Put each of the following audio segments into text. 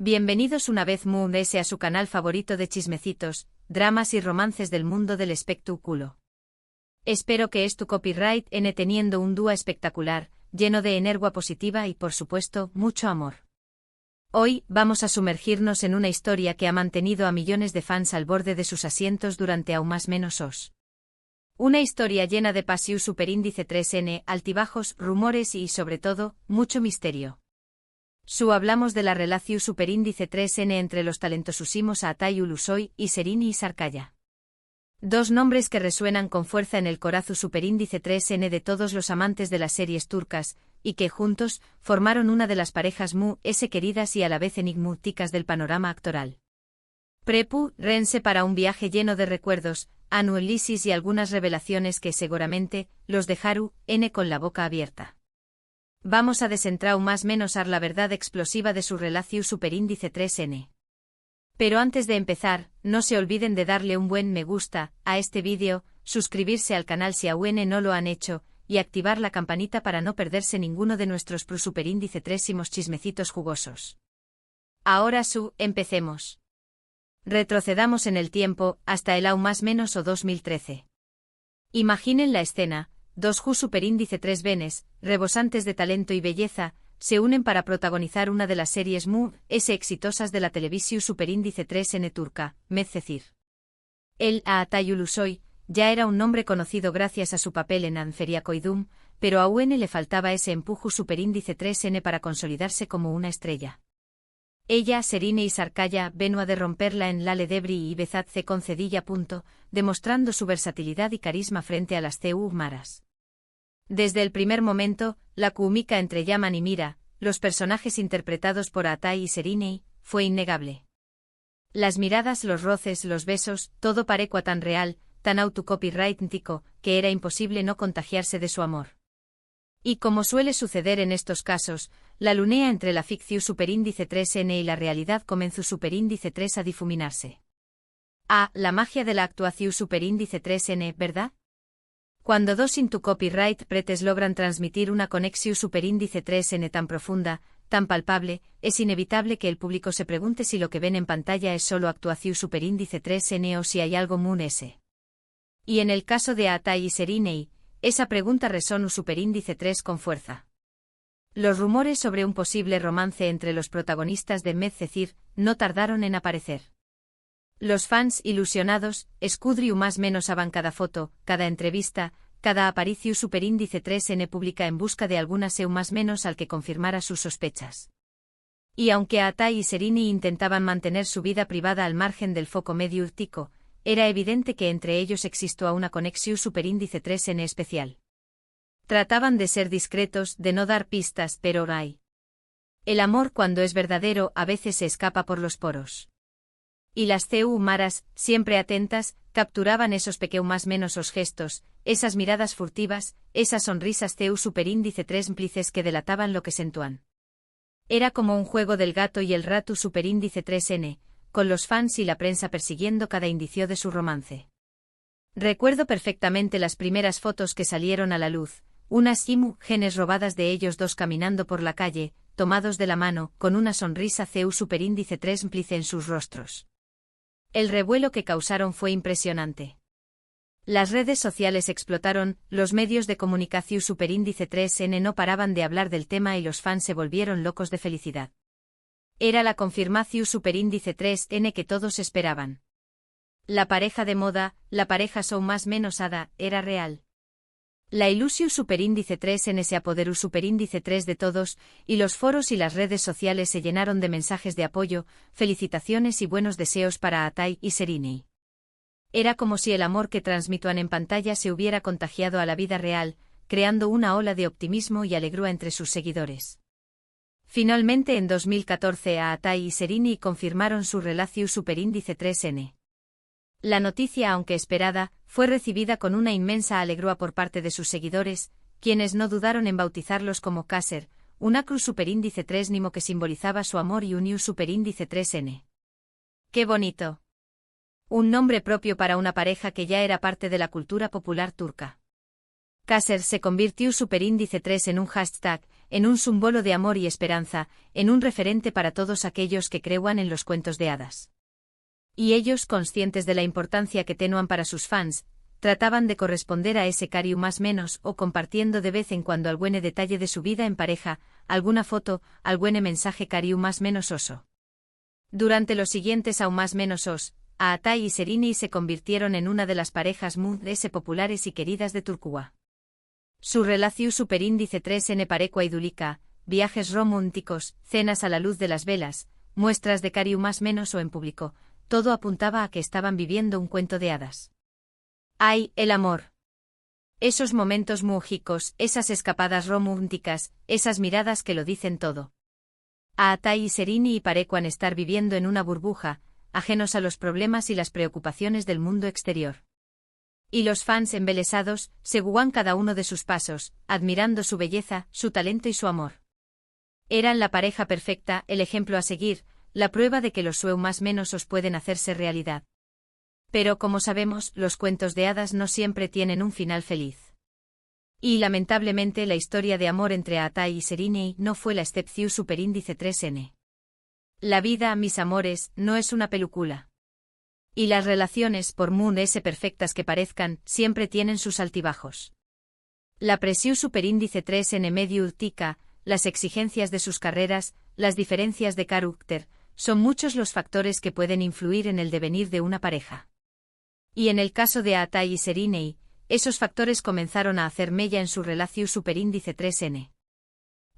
Bienvenidos una vez más a su canal favorito de chismecitos, dramas y romances del mundo del espectáculo. Espero que tu copyright teniendo un dúo espectacular, lleno de energía positiva y por supuesto, mucho amor. Hoy, vamos a sumergirnos en una historia que ha mantenido a millones de fans al borde de sus asientos durante aún más menos os. Una historia llena de pasión superíndice 3N, altibajos, rumores y, sobre todo, mucho misterio. Hablamos de la relación superíndice 3N entre los talentosísimos Atai Ulusoy y Serini Sarkaya. Dos nombres que resuenan con fuerza en el corazón superíndice 3N de todos los amantes de las series turcas, y que juntos formaron una de las parejas queridas y a la vez enigmáticas del panorama actoral. Prepárense para un viaje lleno de recuerdos, análisis y algunas revelaciones que seguramente los dejarán con la boca abierta. Vamos a desentrar más menos la verdad explosiva de su relación superíndice 3N. Pero antes de empezar, no se olviden de darle un buen me gusta a este vídeo, suscribirse al canal si aún no lo han hecho, y activar la campanita para no perderse ninguno de nuestros superíndice 3 chismecitos jugosos. Ahora empecemos. Retrocedamos en el tiempo, hasta el aún más menos o 2013. Imaginen la escena. Dos superíndice 3 venes, rebosantes de talento y belleza, se unen para protagonizar una de las series exitosas de la televisión superíndice 3N turca, Medcezir. El Atai Ulusoy ya era un nombre conocido gracias a su papel en Anferia Koydum, pero a UN le faltaba ese empuje superíndice 3N para consolidarse como una estrella. Ella, Serini Sarkaya, venía de romperla en Lale Debri y Bezat C. Concedilla. Demostrando su versatilidad y carisma frente a las maras. Desde el primer momento, la química entre Yaman y Mira, los personajes interpretados por Atai y Serini, fue innegable. Las miradas, los roces, los besos, todo parecía tan real, tan autocopyrightico, que era imposible no contagiarse de su amor. Y como suele suceder en estos casos, la lunea entre la ficción superíndice 3N y la realidad comenzó superíndice 3 a difuminarse. La magia de la actuación superíndice 3N, ¿verdad? Cuando dos copyright pretes logran transmitir una conexión superíndice 3N tan profunda, tan palpable, es inevitable que el público se pregunte si lo que ven en pantalla es solo actuación superíndice 3N o si hay algo ese. Y en el caso de Atai y Serini, esa pregunta resonó superíndice 3 con fuerza. Los rumores sobre un posible romance entre los protagonistas de Medcezir no tardaron en aparecer. Los fans ilusionados, escudriu más menos aban cada foto, cada entrevista, cada aparicio superíndice 3N pública en busca de alguna más menos al que confirmara sus sospechas. Y aunque Atai y Serini intentaban mantener su vida privada al margen del foco mediático, era evidente que entre ellos existía una conexión superíndice 3N especial. Trataban de ser discretos, de no dar pistas, pero hay. El amor cuando es verdadero a veces se escapa por los poros. Y las maras, siempre atentas, capturaban esos más menos os gestos, esas miradas furtivas, esas sonrisas superíndice 3 cómplices que delataban lo que sentían. Era como un juego del gato y el rato superíndice 3N, con los fans y la prensa persiguiendo cada indicio de su romance. Recuerdo perfectamente las primeras fotos que salieron a la luz, unas imágenes robadas de ellos dos caminando por la calle, tomados de la mano, con una sonrisa superíndice 3 cómplice en sus rostros. El revuelo que causaron fue impresionante. Las redes sociales explotaron, los medios de comunicación superíndice 3N no paraban de hablar del tema y los fans se volvieron locos de felicidad. Era la confirmación superíndice 3N que todos esperaban. La pareja de moda, la pareja más menos hada, era real. La ilusión superíndice 3N se apoderó superíndice 3 de todos, y los foros y las redes sociales se llenaron de mensajes de apoyo, felicitaciones y buenos deseos para Atai y Serini. Era como si el amor que transmitían en pantalla se hubiera contagiado a la vida real, creando una ola de optimismo y alegría entre sus seguidores. Finalmente en 2014 Atai y Serini confirmaron su relación superíndice 3N. La noticia, aunque esperada, fue recibida con una inmensa alegría por parte de sus seguidores, quienes no dudaron en bautizarlos como Kaser, una cruz superíndice 3 nimo que simbolizaba su amor y unión superíndice 3N. ¡Qué bonito! Un nombre propio para una pareja que ya era parte de la cultura popular turca. Kaser se convirtió superíndice 3 en un hashtag, en un símbolo de amor y esperanza, en un referente para todos aquellos que crean en los cuentos de hadas. Y ellos, conscientes de la importancia que tenían para sus fans, trataban de corresponder a ese cariño más menos o compartiendo de vez en cuando algún detalle de su vida en pareja, alguna foto, algún mensaje cariño más menos oso. Durante los siguientes aún más menos os, Aatai y Serini se convirtieron en una de las parejas muy populares y queridas de Turquía. Su relación superíndice 3N parecua idílica, viajes románticos, cenas a la luz de las velas, muestras de cariño más menos o en público, todo apuntaba a que estaban viviendo un cuento de hadas. ¡Ay, el amor! Esos momentos mágicos, esas escapadas románticas, esas miradas que lo dicen todo. Aatai y Serini parecían estar viviendo en una burbuja, ajenos a los problemas y las preocupaciones del mundo exterior. Y los fans embelesados, seguían cada uno de sus pasos, admirando su belleza, su talento y su amor. Eran la pareja perfecta, el ejemplo a seguir, la prueba de que los sueños más menos os pueden hacerse realidad. Pero como sabemos, los cuentos de hadas no siempre tienen un final feliz. Y lamentablemente la historia de amor entre Aatai y Serini no fue la excepción superíndice 3N. La vida, mis amores, no es una película. Y las relaciones, por muy perfectas que parezcan, siempre tienen sus altibajos. La presión superíndice 3N medio urtica, las exigencias de sus carreras, las diferencias de carácter, son muchos los factores que pueden influir en el devenir de una pareja. Y en el caso de Aatai y Serini, esos factores comenzaron a hacer mella en su relación superíndice 3N.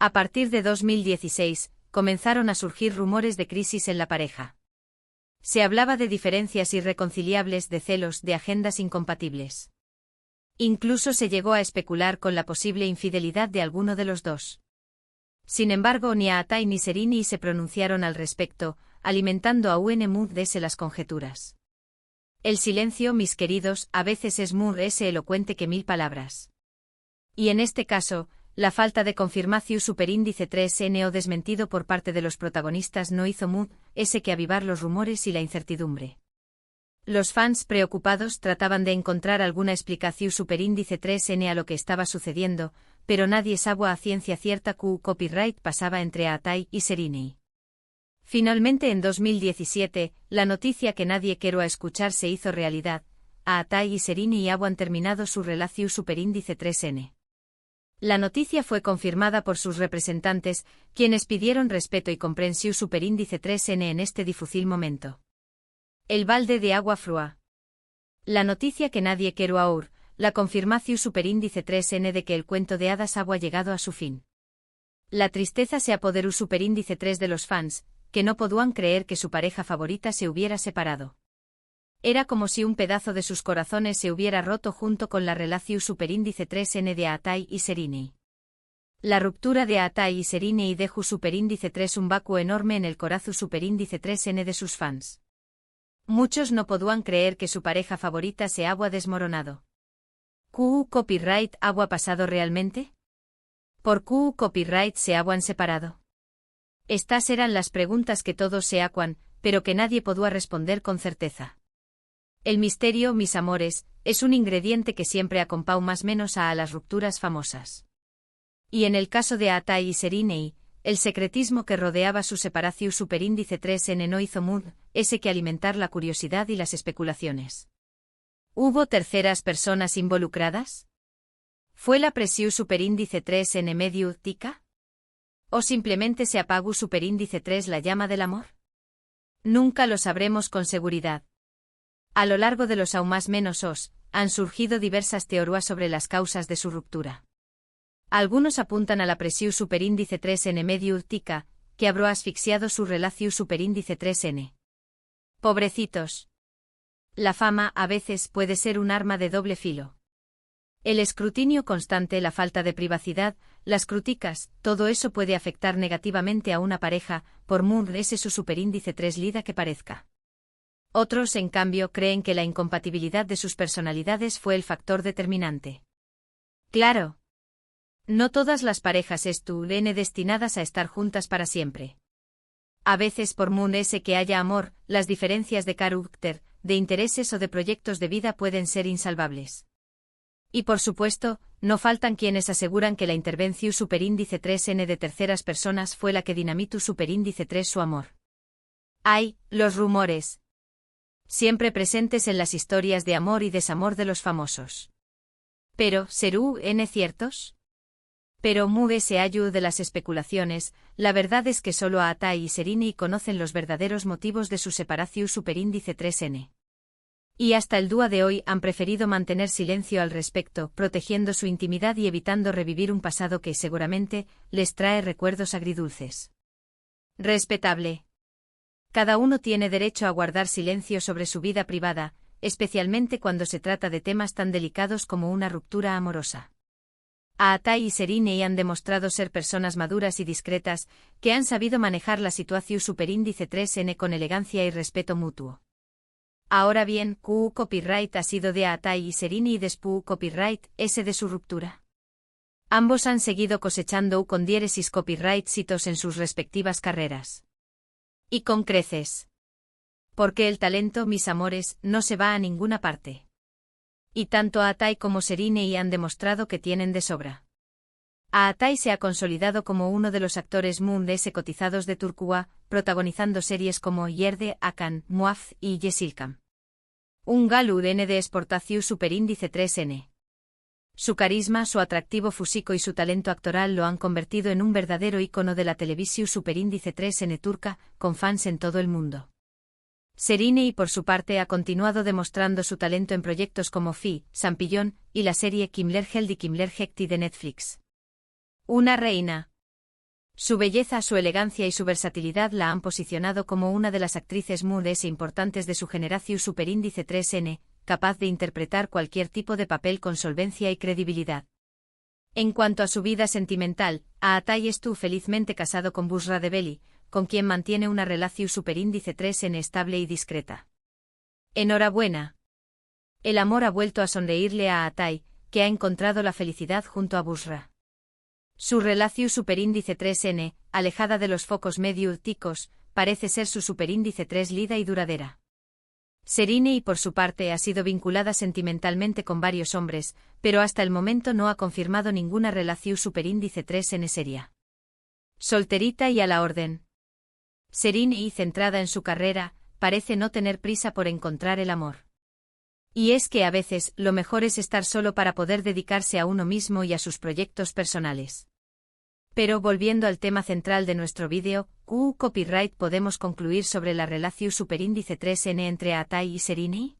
A partir de 2016, comenzaron a surgir rumores de crisis en la pareja. Se hablaba de diferencias irreconciliables, de celos, de agendas incompatibles. Incluso se llegó a especular con la posible infidelidad de alguno de los dos. Sin embargo, ni Aatai ni Serini se pronunciaron al respecto, alimentando a UNMUDS las conjeturas. El silencio, mis queridos, a veces es más elocuente que 1000 palabras. Y en este caso, la falta de confirmación superíndice 3N o desmentido por parte de los protagonistas no hizo que avivar los rumores y la incertidumbre. Los fans preocupados trataban de encontrar alguna explicación superíndice 3N a lo que estaba sucediendo, pero nadie sabía a ciencia cierta que copyright pasaba entre Aatai y Serini. Finalmente en 2017, la noticia que nadie quería escuchar se hizo realidad. Aatai y Serini habían terminado su relación superíndice 3N. La noticia fue confirmada por sus representantes, quienes pidieron respeto y comprensión superíndice 3N en este difícil momento. El balde de agua fría. La noticia que nadie quería oír, la confirmación superíndice 3N de que el cuento de hadas había llegado a su fin. La tristeza se apoderó superíndice 3 de los fans, que no podían creer que su pareja favorita se hubiera separado. Era como si un pedazo de sus corazones se hubiera roto junto con la relación superíndice 3N de Aatai y Serini. La ruptura de Aatai y Serini dejó superíndice 3 un vacuo enorme en el corazón superíndice 3N de sus fans. Muchos no podían creer que su pareja favorita se había desmoronado. ¿Q copyright había pasado realmente? ¿Por Q copyright se habían separado? Estas eran las preguntas que todos se hacían, pero que nadie podía responder con certeza. El misterio, mis amores, es un ingrediente que siempre acompaña más menos a las rupturas famosas. Y en el caso de Aatai y Serini, el secretismo que rodeaba su separación superíndice 3N no hizo que alimentar la curiosidad y las especulaciones. ¿Hubo terceras personas involucradas? ¿Fue la presión superíndice 3N medio tica? ¿O simplemente se apagó superíndice 3 la llama del amor? Nunca lo sabremos con seguridad. A lo largo de los aún más menos os, han surgido diversas teorías sobre las causas de su ruptura. Algunos apuntan a la presión superíndice 3N medio tica, que habrá asfixiado su relación superíndice 3N. Pobrecitos. La fama, a veces, puede ser un arma de doble filo. El escrutinio constante, la falta de privacidad, las críticas, todo eso puede afectar negativamente a una pareja, por muy su superíndice 3 lida que parezca. Otros, en cambio, creen que la incompatibilidad de sus personalidades fue el factor determinante. Claro. No todas las parejas están destinadas a estar juntas para siempre. A veces, por muy que haya amor, las diferencias de carácter, de intereses o de proyectos de vida pueden ser insalvables. Y por supuesto, no faltan quienes aseguran que la intervención superíndice 3n de terceras personas fue la que dinamitu superíndice 3 su amor. Hay, los rumores. Siempre presentes en las historias de amor y desamor de los famosos. Pero, ¿serú n ciertos? Pero mu se hallu de las especulaciones, la verdad es que solo Atai y Serini conocen los verdaderos motivos de su separación superíndice 3n. Y hasta el día de hoy han preferido mantener silencio al respecto, protegiendo su intimidad y evitando revivir un pasado que, seguramente, les trae recuerdos agridulces. Respetable. Cada uno tiene derecho a guardar silencio sobre su vida privada, especialmente cuando se trata de temas tan delicados como una ruptura amorosa. Atai y Serini han demostrado ser personas maduras y discretas, que han sabido manejar la situación superíndice 3n con elegancia y respeto mutuo. Ahora bien, ¿Q copyright ha sido de Atai y Serini y después copyright ese de su ruptura? Ambos han seguido cosechando con diéresis copyright citos en sus respectivas carreras. Y con creces. Porque el talento, mis amores, no se va a ninguna parte. Y tanto Atai como Serini han demostrado que tienen de sobra. Atai se ha consolidado como uno de los actores mundes cotizados de Turquía, protagonizando series como Yerde, Akan, Muaf y Yeşilçam. Un galud N de exportación superíndice 3n. Su carisma, su atractivo físico y su talento actoral lo han convertido en un verdadero ícono de la televisión superíndice 3n turca, con fans en todo el mundo. Serini, por su parte, ha continuado demostrando su talento en proyectos como Fi, Sampillón, y la serie Kimlerheld y Kimlerhekti de Netflix. Una reina. Su belleza, su elegancia y su versatilidad la han posicionado como una de las actrices mudes e importantes de su generación superíndice 3n, capaz de interpretar cualquier tipo de papel con solvencia y credibilidad. En cuanto a su vida sentimental, Atai estuvo felizmente casado con Bushra Debeli, con quien mantiene una relación superíndice 3n estable y discreta. Enhorabuena. El amor ha vuelto a sonreírle a Atai, que ha encontrado la felicidad junto a Bushra. Su relación superíndice 3n, alejada de los focos mediáticos, parece ser su superíndice 3 lida y duradera. Serini, por su parte, ha sido vinculada sentimentalmente con varios hombres, pero hasta el momento no ha confirmado ninguna relación superíndice 3n seria. Solterita y a la orden. Serini, centrada en su carrera, parece no tener prisa por encontrar el amor. Y es que a veces, lo mejor es estar solo para poder dedicarse a uno mismo y a sus proyectos personales. Pero volviendo al tema central de nuestro vídeo, ¿Q copyright podemos concluir sobre la relación superíndice 3n entre Atai y Serini?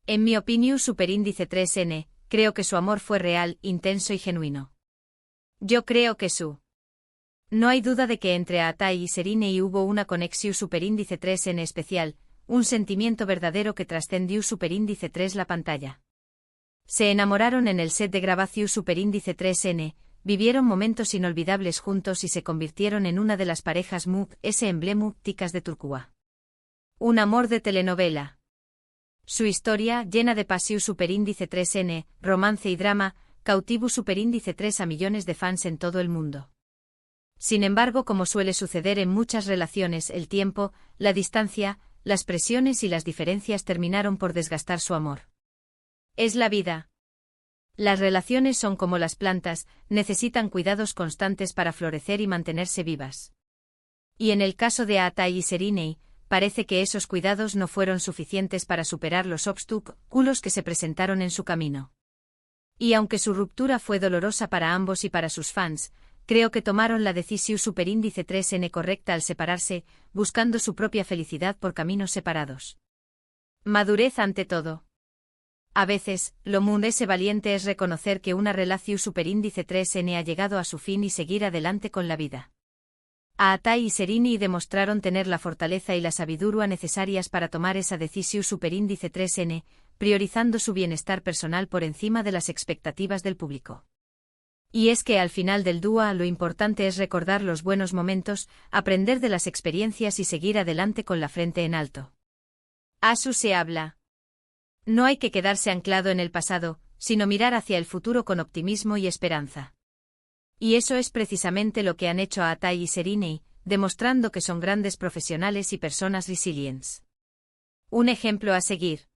En mi opinión superíndice 3n, creo que su amor fue real, intenso y genuino. Yo creo que no hay duda de que entre Atai y Serini hubo una conexión superíndice 3n especial, un sentimiento verdadero que trascendió superíndice 3 la pantalla. Se enamoraron en el set de grabación superíndice 3n, vivieron momentos inolvidables juntos y se convirtieron en una de las parejas emblemáticas de Turquía. Un amor de telenovela. Su historia, llena de pasión superíndice 3n, romance y drama, cautivó superíndice 3 a millones de fans en todo el mundo. Sin embargo, como suele suceder en muchas relaciones, el tiempo, la distancia, las presiones y las diferencias terminaron por desgastar su amor. Es la vida. Las relaciones son como las plantas, necesitan cuidados constantes para florecer y mantenerse vivas. Y en el caso de Atai y Serini, parece que esos cuidados no fueron suficientes para superar los obstáculos que se presentaron en su camino. Y aunque su ruptura fue dolorosa para ambos y para sus fans, creo que tomaron la decisión superíndice 3n correcta al separarse, buscando su propia felicidad por caminos separados. Madurez ante todo. A veces, lo mundese valiente es reconocer que una relación superíndice 3n ha llegado a su fin y seguir adelante con la vida. Atai y Serini demostraron tener la fortaleza y la sabiduría necesarias para tomar esa decisión superíndice 3n, priorizando su bienestar personal por encima de las expectativas del público. Y es que al final del día lo importante es recordar los buenos momentos, aprender de las experiencias y seguir adelante con la frente en alto. Asu se habla. No hay que quedarse anclado en el pasado, sino mirar hacia el futuro con optimismo y esperanza. Y eso es precisamente lo que han hecho Atai y Serini, demostrando que son grandes profesionales y personas resilientes. Un ejemplo a seguir.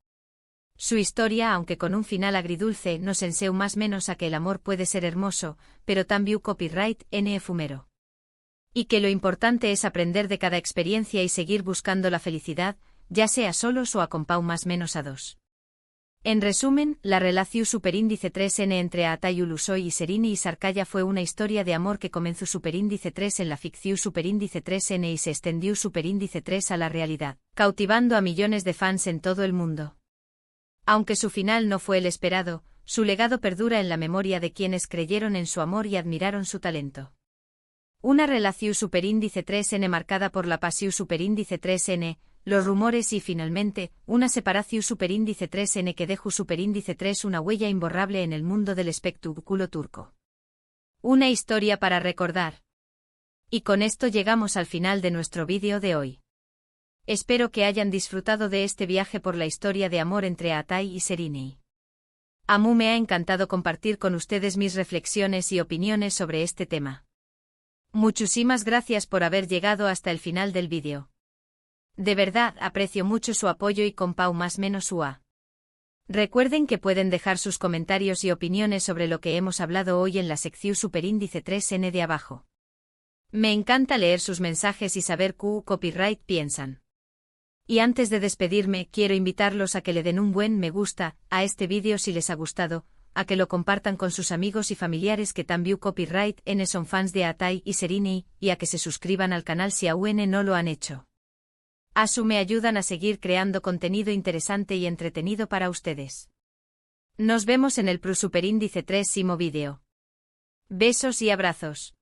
Su historia, aunque con un final agridulce, nos enseu más menos a que el amor puede ser hermoso, pero también copyright efumero. Y que lo importante es aprender de cada experiencia y seguir buscando la felicidad, ya sea solos o a compau más menos a dos. En resumen, la relación superíndice 3n entre Aatay Ulusoy y Serini y Sarkaya fue una historia de amor que comenzó superíndice 3 en la ficción superíndice 3n y se extendió superíndice 3 a la realidad, cautivando a millones de fans en todo el mundo. Aunque su final no fue el esperado, su legado perdura en la memoria de quienes creyeron en su amor y admiraron su talento. Una relación superíndice 3n marcada por la pasión superíndice 3n, los rumores y finalmente, una separación superíndice 3n que dejó superíndice 3 una huella imborrable en el mundo del espectáculo turco. Una historia para recordar. Y con esto llegamos al final de nuestro vídeo de hoy. Espero que hayan disfrutado de este viaje por la historia de amor entre Aatay y Serini. A mí me ha encantado compartir con ustedes mis reflexiones y opiniones sobre este tema. Muchísimas gracias por haber llegado hasta el final del vídeo. De verdad aprecio mucho su apoyo y compau más menos su a. Recuerden que pueden dejar sus comentarios y opiniones sobre lo que hemos hablado hoy en la sección superíndice 3n de abajo. Me encanta leer sus mensajes y saber qué copyright piensan. Y antes de despedirme, quiero invitarlos a que le den un buen me gusta a este vídeo si les ha gustado, a que lo compartan con sus amigos y familiares que también copyright son fans de Aatay y Serini, y a que se suscriban al canal si aún no lo han hecho. Asu me ayudan a seguir creando contenido interesante y entretenido para ustedes. Nos vemos en el superíndice 3 vídeo. Besos y abrazos.